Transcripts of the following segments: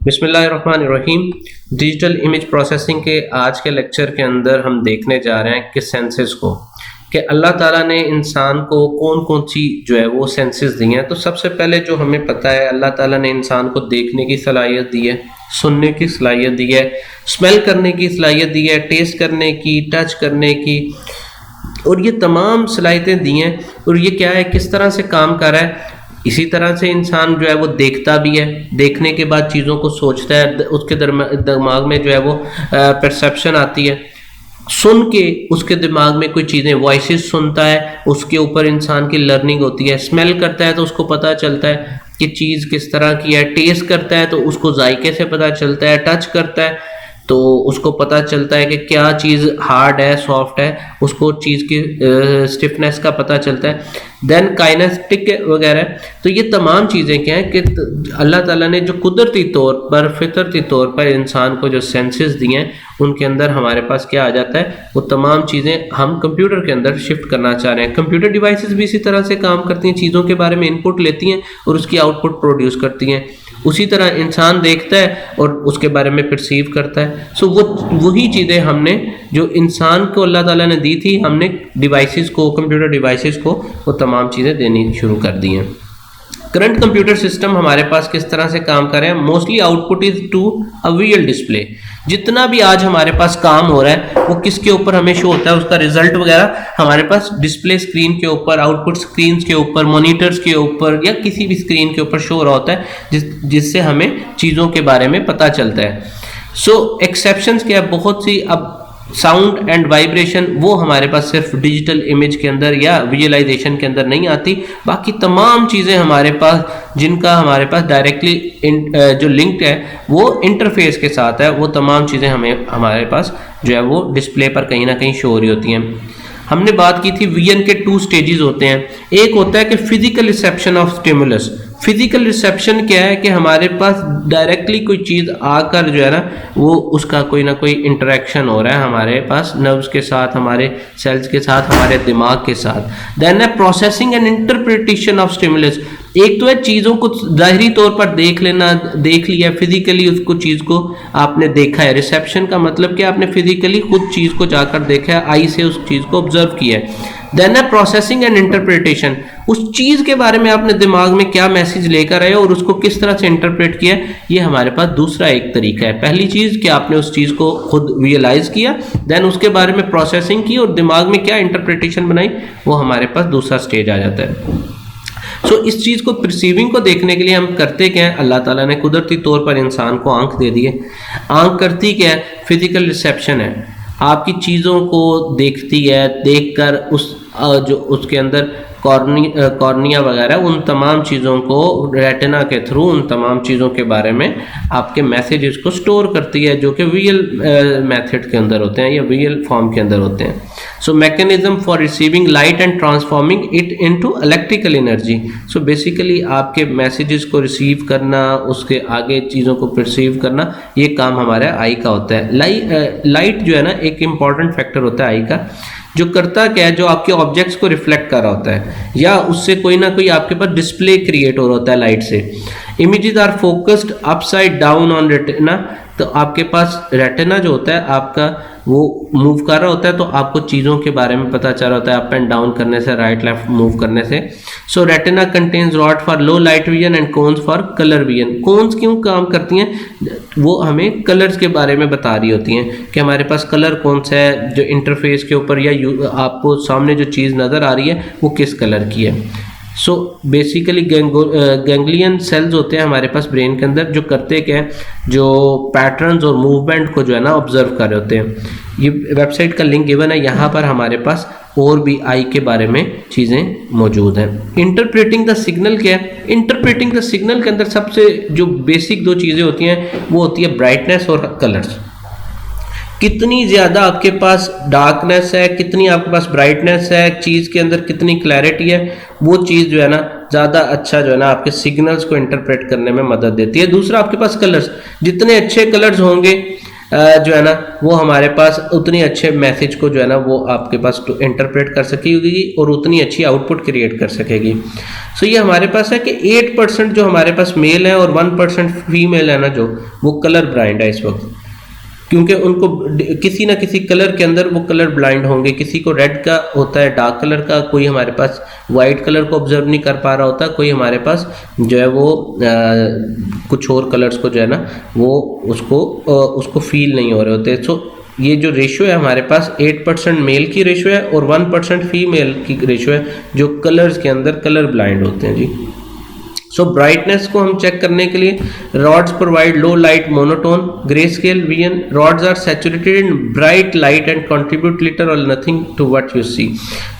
बिस्मिल्लाहिर्रहमानिर्रहीम। Digital image processing के आज के लेक्चर के अंदर हम देखने जा रहे हैं कि सेंसेस को कि अल्लाह ताला ने इंसान को कौन कौन सी जो है वो सेंसेस दी हैं। तो सबसे पहले जो हमें पता है, अल्लाह ताला ने इंसान को देखने की सलाहियत दी है, सुनने की सलाहियत दी है, स्मेल करने की सलाहियत दी है, टेस्ट करने की, टच करने की, और ये तमाम सलाहियतें दी हैं। और ये क्या है, किस तरह से काम कर रहा है। इसी तरह से इंसान जो है वो देखता भी है, देखने के बाद चीज़ों को सोचता है, उसके दिमाग में जो है वो परसेप्शन आती है, सुन के उसके दिमाग में कोई चीज़ें वॉइसेस सुनता है, उसके ऊपर इंसान की लर्निंग होती है। स्मेल करता है तो उसको पता चलता है कि चीज़ किस तरह की है, टेस्ट करता है तो उसको जायके से पता चलता है, टच करता है तो उसको पता चलता है कि क्या चीज़ हार्ड है, सॉफ्ट है, उसको चीज़ की स्टिफनेस का पता चलता है। देन काइनेस्टिक वगैरह। तो ये तमाम चीज़ें क्या हैं कि अल्लाह ताला ने जो कुदरती तौर पर, फितरती तौर पर इंसान को जो सेंसेस दिए हैं, उनके अंदर हमारे पास क्या आ जाता है, वो तमाम चीज़ें हम कंप्यूटर के अंदर शिफ्ट करना चाह रहे हैं। कंप्यूटर डिवाइसेस भी इसी तरह से काम करती हैं, चीज़ों के बारे में इनपुट लेती हैं और उसकी आउटपुट प्रोड्यूस करती हैं। उसी तरह इंसान देखता है और उसके बारे में परसीव करता है। सो वही चीज़ें हमने जो इंसान को अल्लाह ताला ने दी थी, हमने डिवाइसेस को, कंप्यूटर डिवाइसेस को वो तमाम चीज़ें देनी शुरू कर दी हैं। करंट कंप्यूटर सिस्टम हमारे पास किस तरह से काम कर रहे हैं, mostly output is to a VL display. जितना भी आज हमारे पास काम हो रहा है वो किसके ऊपर हमें शो होता है, उसका रिजल्ट वगैरह हमारे पास डिस्प्ले स्क्रीन के ऊपर, आउटपुट स्क्रीन के ऊपर, मॉनिटर्स के ऊपर या किसी भी स्क्रीन के ऊपर शो हो रहा होता है, जिससे हमें चीज़ों के बारे में पता चलता है। सो एक्सेप्शंस क्या है, बहुत सी। अब साउंड एंड वाइब्रेशन वो हमारे पास सिर्फ डिजिटल इमेज के अंदर या विजुअलाइजेशन के अंदर नहीं आती, बाकी तमाम चीज़ें हमारे पास, जिनका हमारे पास डायरेक्टली जो लिंक्ड है वो इंटरफेस के साथ है, वो तमाम चीज़ें हमें हमारे पास जो है वो डिस्प्ले पर कहीं ना कहीं शो हो रही होती हैं। हमने बात की थी वीएन के 2 स्टेजेस होते हैं। एक होता है कि physical reception of stimulus. Physical reception क्या है कि हमारे पास डायरेक्टली कोई चीज़ आकर जो है ना वो उसका कोई ना कोई इंटरेक्शन हो रहा है हमारे पास नर्व्स के साथ, हमारे सेल्स के साथ, हमारे दिमाग के साथ। देन है processing and interpretation of stimulus. एक तो है चीज़ों को ज़ाहिरी तौर पर देख लेना, देख लिया फिजिकली, उसको चीज़ को आपने देखा है। रिसेप्शन का मतलब क्या, आपने फिजिकली खुद चीज़ को जाकर देखा है, आई से उस चीज़ को ऑब्जर्व किया है। देन है प्रोसेसिंग एंड इंटरप्रिटेशन। उस चीज़ के बारे में आपने दिमाग में क्या मैसेज लेकर आए और उसको किस तरह से इंटरप्रेट किया, ये हमारे पास दूसरा एक तरीका है। पहली चीज़ कि आपने उस चीज़ को खुद विजुअलाइज किया, देन उसके बारे में प्रोसेसिंग की और दिमाग में क्या इंटरप्रिटेशन बनाई, वो हमारे पास दूसरा स्टेज आ जाता है। सो इस चीज़ को, परसीविंग को देखने के लिए हम करते क्या है, अल्लाह ताला ने कुदरती तौर पर इंसान को आंख दे दी है। आंख करती क्या है, फिजिकल रिसेप्शन है, आपकी चीज़ों को देखती है, देखकर उस जो उसके अंदर कॉर्निया वगैरह, उन तमाम चीज़ों को रेटिना के थ्रू, उन तमाम चीज़ों के बारे में आपके मैसेजेस को स्टोर करती है, जो कि विजुअल मेथड के अंदर होते हैं या विजुअल फॉर्म के अंदर होते हैं। So mechanism for receiving light and transforming it into electrical energy. So basically आपके मैसेजेस को रिसीव करना, उसके आगे चीज़ों को परसीव करना, ये काम हमारे आई का होता है। लाइट जो है ना एक इम्पॉर्टेंट फैक्टर होता है आई का, जो करता क्या है, जो आपके ऑब्जेक्ट्स को रिफ्लेक्ट कर रहा होता है या उससे कोई ना कोई आपके पास डिस्प्ले क्रिएट हो रहा होता है लाइट से। Images are focused upside down on retina. तो आपके पास रेटिना जो होता है आपका, वो मूव कर रहा होता है, तो आपको चीज़ों के बारे में पता चल रहा होता है अप एंड डाउन करने से, राइट लेफ्ट मूव करने से। So retina contains rod for low light vision and cones for colour vision. Cones क्यों काम करती हैं, वो हमें कलर्स के बारे में बता रही होती हैं कि हमारे पास कलर कौन सा है, जो इंटरफेस के ऊपर या आपको सामने जो चीज़ नज़र आ रही है वो किस कलर की है। सो बेसिकली गैंग्लियन सेल्स होते हैं हमारे पास ब्रेन के अंदर, जो करते क्या है, जो पैटर्न्स और मूवमेंट को जो है ना ऑब्जर्व कर रहे होते हैं। ये वेबसाइट का लिंक गिवन है, यहाँ पर हमारे पास और भी आई के बारे में चीज़ें मौजूद हैं। इंटरप्रेटिंग द सिग्नल क्या है, इंटरप्रेटिंग द सिग्नल के अंदर सबसे जो बेसिक 2 चीज़ें होती हैं वो होती है ब्राइटनेस और कलर्स। कितनी ज़्यादा आपके पास डार्कनेस है, कितनी आपके पास ब्राइटनेस है, चीज़ के अंदर कितनी क्लैरिटी है, वो चीज़ जो है ना ज़्यादा अच्छा जो है ना आपके सिग्नल्स को इंटरप्रेट करने में मदद देती है। दूसरा आपके पास कलर्स, जितने अच्छे कलर्स होंगे जो है ना वो हमारे पास उतनी अच्छे मैसेज को जो है ना वो आपके पास इंटरप्रेट कर सकेगी और उतनी अच्छी आउटपुट क्रिएट कर सकेगी। सो ये हमारे पास है कि 8% जो हमारे पास मेल है और 1% फीमेल है ना जो वो कलर ब्लाइंड है इस वक्त, क्योंकि उनको किसी ना किसी कलर के अंदर वो कलर ब्लाइंड होंगे। किसी को रेड का होता है, डार्क कलर का, कोई हमारे पास वाइट कलर को ऑब्जर्व नहीं कर पा रहा होता, कोई हमारे पास जो है वो कुछ और कलर्स को जो है ना वो उसको फील नहीं हो रहे होते। सो ये जो रेशियो है हमारे पास 8% मेल की रेशियो है और 1% फीमेल की रेशियो है जो कलर्स के अंदर कलर ब्लाइंड होते हैं जी। सो ब्राइटनेस को हम चेक करने के लिए rods provide low light monotone grey scale vision. Rods are saturated in bright light and contribute little और nothing to what you see.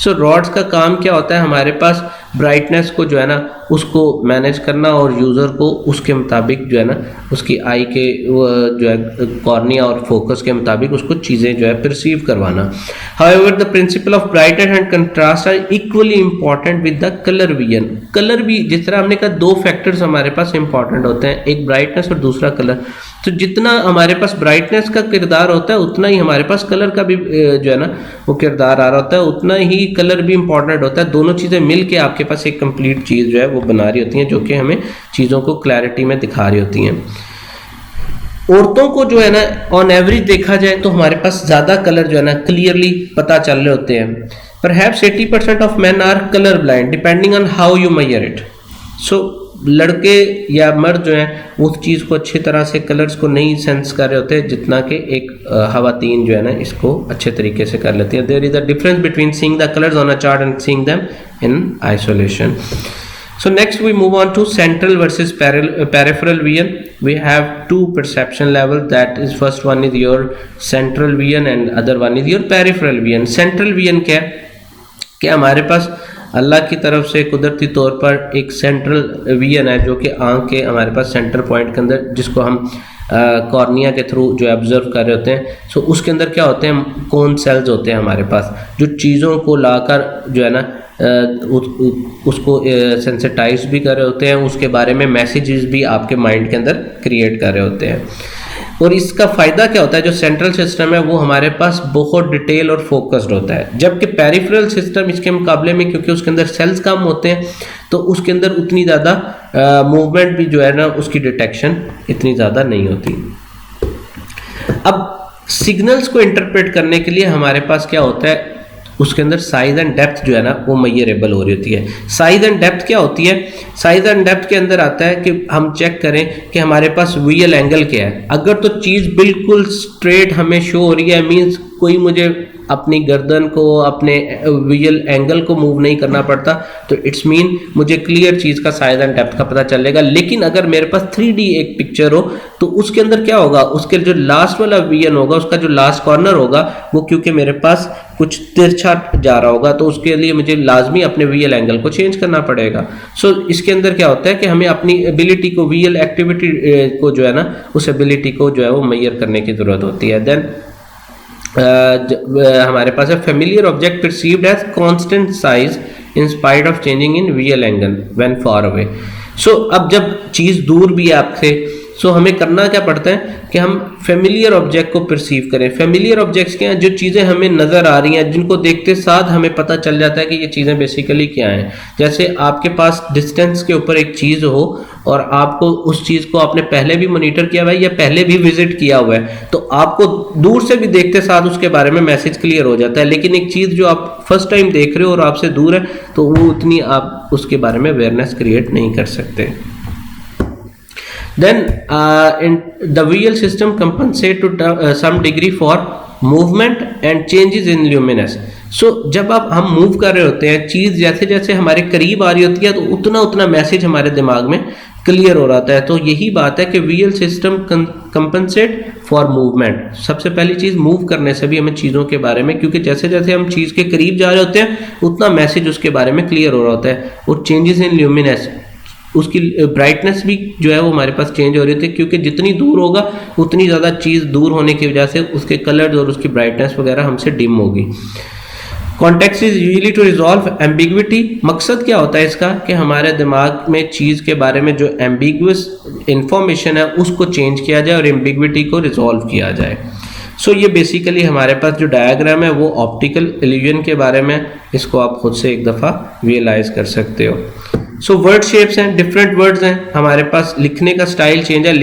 So rods का काम क्या होता है, हमारे पास ब्राइटनेस को जो है ना उसको मैनेज करना और यूज़र को उसके मुताबिक जो है ना उसकी आई के जो है कॉर्निया और फोकस के मुताबिक उसको चीज़ें जो है परसीव करवाना। However the principle of brightness and contrast are equally important with the colour vision. Colour भी जिस तरह हमने कहा दो फैक्टर्स हमारे पास इंपॉर्टेंट होते हैं, एक ब्राइटनेस और दूसरा कलर। तो जितना हमारे पास ब्राइटनेस का किरदार होता है उतना ही हमारे पास कलर का भी जो है ना वो किरदार आ रहा होता है, उतना ही कलर भी इंपॉर्टेंट होता है। दोनों चीज़ें मिल के आपके पास एक कंप्लीट चीज़ जो है वो बना रही होती हैं, जो कि हमें चीज़ों को क्लैरिटी में दिखा रही होती हैं। औरतों को जो है ना ऑन एवरेज देखा जाए तो हमारे पास ज़्यादा कलर जो है ना क्लियरली पता चल रहे होते हैं। Perhaps 80% of man are colour blind depending on how you measure it. So लड़के या मर्द जो हैं उस चीज़ को अच्छी तरह से कलर्स को नहीं सेंस कर रहे होते जितना कि एक खवातीन जो है ना इसको अच्छे तरीके से कर लेती है। There is a difference between seeing the colours on a chart and seeing them in isolation. So next we move on to central versus peripheral vision. We have two perception levels, that is first one is your central vision and other one is your peripheral vision. Central vision क्या है कि हमारे पास अल्लाह की तरफ से कुदरती तौर पर एक सेंट्रल विजन है जो कि आँख के हमारे पास सेंटर पॉइंट के अंदर जिसको हम कॉर्निया के थ्रू जो ऑब्जर्व कर रहे होते हैं। सो उसके अंदर क्या होते हैं, कौन सेल्स होते हैं हमारे पास जो चीज़ों को लाकर जो है ना उसको सेंसिटाइज भी कर रहे होते हैं, उसके बारे में मैसेजेस भी आपके माइंड के अंदर क्रिएट कर रहे होते हैं। और इसका फ़ायदा क्या होता है, जो सेंट्रल सिस्टम है वो हमारे पास बहुत डिटेल और फोकस्ड होता है, जबकि पेरिफेरल सिस्टम इसके मुकाबले में क्योंकि उसके अंदर सेल्स कम होते हैं तो उसके अंदर उतनी ज़्यादा मूवमेंट भी जो है ना उसकी डिटेक्शन इतनी ज़्यादा नहीं होती। अब सिग्नल्स को इंटरप्रेट करने के लिए हमारे पास क्या होता है, उसके अंदर साइज एंड डेप्थ जो है ना वो मेजरेबल हो रही होती है। साइज एंड डेप्थ क्या होती है, साइज एंड डेप्थ के अंदर आता है कि हम चेक करें कि हमारे पास विजुअल एंगल क्या है। अगर तो चीज़ बिल्कुल स्ट्रेट हमें शो हो रही है, मीन्स कोई मुझे अपनी गर्दन को अपने विजुअल एंगल को मूव नहीं करना पड़ता, तो इट्स मीन मुझे क्लियर चीज़ का साइज एंड डेप्थ का पता चलेगा। लेकिन अगर मेरे पास 3D एक पिक्चर हो तो उसके अंदर क्या होगा, उसके जो लास्ट वाला विजन होगा, उसका जो लास्ट कॉर्नर होगा वो क्योंकि मेरे पास कुछ तिरछा जा रहा होगा तो उसके लिए मुझे लाजमी अपने विजुअल एंगल को चेंज करना पड़ेगा। सो इसके अंदर क्या होता है कि हमें अपनी एबिलिटी को, विजुअल एक्टिविटी को जो है ना उस एबिलिटी को जो है वो मेजर करने की ज़रूरत होती है। देन हमारे पास है familiar object perceived as constant size in spite of changing in visual angle when far away. So अब जब चीज़ दूर भी है आपसे, सो हमें करना क्या पड़ता है कि हम फेमिलियर ऑब्जेक्ट को परसीव करें। फेमिलियर ऑब्जेक्ट्स क्या हैं, जो चीज़ें हमें नज़र आ रही हैं, जिनको देखते साथ हमें पता चल जाता है कि ये चीज़ें बेसिकली क्या हैं। जैसे आपके पास डिस्टेंस के ऊपर एक चीज़ हो और आपको उस चीज़ को आपने पहले भी मॉनिटर किया हुआ है या पहले भी विजिट किया हुआ है, तो आपको दूर से भी देखते साथ उसके बारे में मैसेज क्लियर हो जाता है। लेकिन एक चीज़ जो आप फर्स्ट टाइम देख रहे हो और आपसे दूर है तो वो उतनी आप उसके बारे में अवेयरनेस क्रिएट नहीं कर सकते। Then the visual system compensate to some degree for movement and changes in luminance. So जब हम मूव कर रहे होते हैं, चीज़ जैसे जैसे हमारे करीब आ रही होती है तो उतना उतना मैसेज हमारे दिमाग में क्लियर हो रहा है। तो यही बात है कि visual system compensate for movement. सबसे पहली चीज़, मूव करने से भी हमें चीज़ों के बारे में, क्योंकि जैसे जैसे हम चीज़ के करीब जा रहे होते हैं उतना मैसेज उसके बारे में क्लियर हो रहा होता है। और चेंजेस इन ल्यूमिनेंस, उसकी ब्राइटनेस भी जो है वो हमारे पास चेंज हो रही थी, क्योंकि जितनी दूर होगा उतनी ज़्यादा चीज़ दूर होने की वजह से उसके कलर्स और उसकी ब्राइटनेस वगैरह हमसे डिम होगी। Context is usually to resolve ambiguity. मकसद क्या होता है इसका कि हमारे दिमाग में चीज़ के बारे में जो एम्बिगुअस इंफॉर्मेशन है उसको चेंज किया जाए और एम्बिग्विटी को रिजॉल्व किया जाए। सो ये बेसिकली हमारे पास जो डायग्राम है वो ऑप्टिकल इल्यूजन के बारे में, इसको आप खुद से एक दफ़ा विजुअलाइज कर सकते हो। सो वर्ड शेप्स हैं, डिफरेंट वर्ड्स हैं, हमारे पास लिखने का स्टाइल चेंज है।